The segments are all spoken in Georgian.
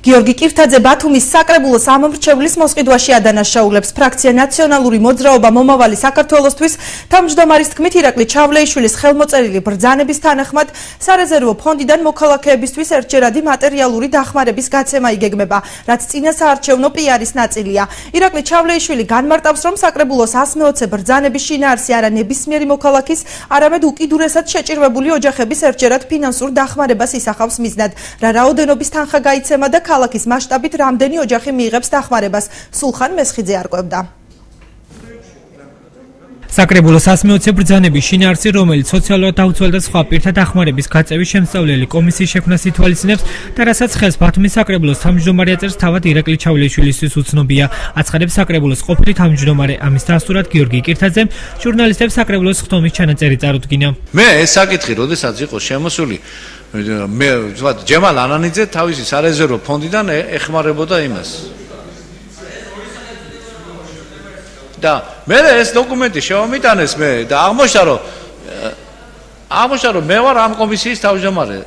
გიორგი კირთაძე ბათუმის საკრებულოს ამომრჩევლის მოსყიდვაში ადანაშაულებს. ფრაქცია ნაციონალური მოძრაობა მომავალი საქართველოსთვის თავმჯდომარის თქმით ირაკლი ჩავლეიშვილის ხელმოწერილი ბრძანების თანახმად სარეზერვო ფონდიდან მოქალაქეებისთვის ერთჯერადი მატერიალური დახმარების გაცემა იგეგმება, რაც წინასაარჩევნო პიარის ნაწილია. ირაკლი ჩავლეიშვილი განმარტავს, რომ საკრებულოს 120 ბრძანების შინაარსი არა ნებისმიერი მოქალაქის, არამედ უკიდურესად შეჭირვებული ოჯახების ერთჯერად ფინანსურ დახმარებას ისახავს მიზნად. რა რაოდენობის თანხა გაიცემა და ქალაქის მასშტაბით რამდენი ოჯახი მიიღებს დახმარებას, სულხან მესხიძე არკვევდა. საკრებულოს 120 ბრძანების შინაარსი, რომელიც სოციალურად დაუცველ და სხვა პირთა დახმარების გაწევის შემსწავლელი კომისიის შექმნას ითვალისწინებს და რასაც ხელს ბათუმის საკრებულოს თავმჯდომარე აწერს, თავად ირაკლი ჩავლეიშვილისთვის უცნობია. აცხადებს საკრებულოს ყოფილი თავმჯდომარე. ამის დასტურად გიორგი კირთაძემ ჟურნალისტებს საკრებულოს ხდომის ჩანაწერი წარუდგინა. მე ეს საკითხი როდესაც იყო შემოსული, მე ვთქვათ, ჯემალ ანანიძე თავისი სარეზერვო ფონდიდან ეხმარებოდა იმას. და მე ეს დოკუმენტი შევამიტანეს მე და აღმოჩნდა რომ მე ვარ ამ კომისიის თავმჯდომარე.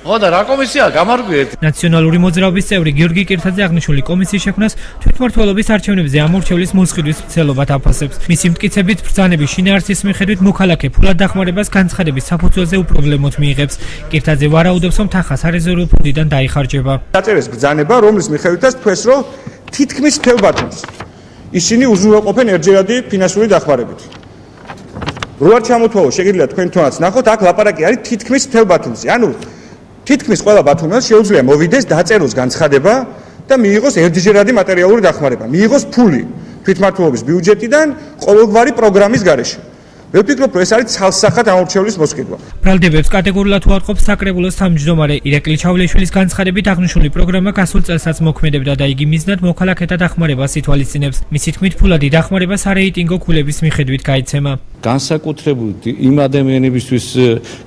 ხო და რა კომისია გამარგვიეთ. ნაციონალური მოძრაობის წევრი გიორგი კირთაძე აღნიშნული კომისიის შექმნას თვითმმართველობის არჩევნებზე ამორჩევლის მოსყიდვის მცდელობად აფასებს. მისი მტკიცებით ბრძანების შინაარსის მიხედვით მოქალაქე ფულად დახმარებას განცხადების საფუძველზე უპრობლემოდ მიიღებს. კირთაძე ვარაუდობს, რომ თანხა სარეზერვო ფონდიდან დაიხარჯება. დაწერეს ბრძანება, რომლის მიხედვითაც თქვეს, რომ თითქმის მთელ ბათუმს ისინი უზრუნველყოფენ ერთჯერადი ფინანსური დახმარებით. რო არ ჩამოთვალო, შეგიძლია თქვენ თვითონაც ნახოთ, აქ ლაპარაკი არის თითქმის მთელ ბათუმზე. ანუ თითქმის ყველა ბათუმელს შეუძლია მოვიდეს, დაწეროს განცხადება და მიიღოს ერთჯერადი მატერიალური დახმარება. მიიღოს ფული თვითმმართველობის ბიუჯეტიდან ყოველგვარი პროგრამის გარეშე. მე ვფიქრობ, რომ ეს არის ცალსახად ამორჩევლის მოსყიდვა. ბრალდებებს კატეგორიულად უარყოფს საკრებულოს თავმჯდომარე. ირაკლი ჩავლეიშვილის განცხადებით აღნიშნული პროგრამა გასულ წელსაც მოქმედებდა და იგი მიზნად მოქალაქეთა დახმარებას ითვალისწინებს. მისი თქმით, ფულადი დახმარება სარეიტინგო ქულების მიხედვით გაიცემა. განსაკუთრებით იმ ადამიანებისთვის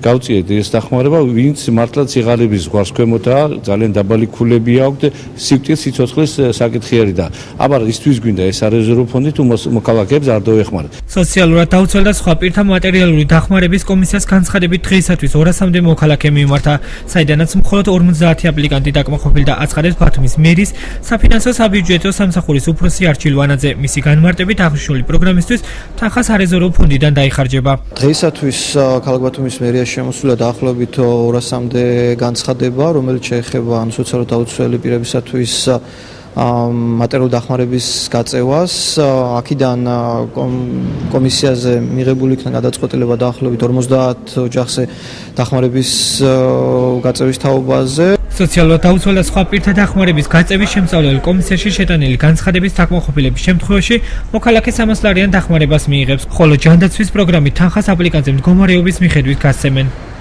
გავწიეთ ეს დახმარება, ვინც მართლაც სიღარიბის ზღვარს ქვემოთაა, ძალიან დაბალი ქულები აქვთ, სიკვდილის სიცოცხლის საკითხი არის და აბა ისთვის გვინდა ეს სარეზერვო ფონდი თუ მოქალაქეებს არ დაუეხმაროთ. სოციალურად დაუცველ და სხვა პირთა მატერიალური დახმარების კომისიას განცხადებით დღეისათვის 200-მდე მოქალაქე მიმართა, საიდანაც მხოლოდ 50 აპლიკანტი დაკმაყოფილდა, აცხადებს ბათუმის მერის საფინანსო საბიუჯეტო სამსახურის უფროსი არჩილ ვანაძე. მისი განმარტებით აღნიშნული პროგრამისთვის თანხა სარეზერვო ფონდიდან დაიხარჯება. დღეისათვის ქალაქ ბათუმის მერიაში შემოსულია დაახლოებით 200-მდე განცხადება, რომელიც შეეხება სოციალურად დაუცველი პირებისათვის მატერიალური დახმარების გაწევას. აქედან კომისიაზე მიღებული იქნა გადაწყვეტილება დაახლოებით 50 ოჯახზე დახმარების გაწევის თაობაზე. სოციალურად დაუცველ და სხვა პირთა დახმარების გაწევის შემსწავლელ კომისიაში შეტანილი განცხადების დაკმაყოფილების შემთხვევაში მოქალაქე 300 ლარიან დახმარებას მიიღებს, ხოლო ჯანდაცვის პროგრამით თანხას აპლიკანტზე მდგომარეობის მიხედვით გასცემენ.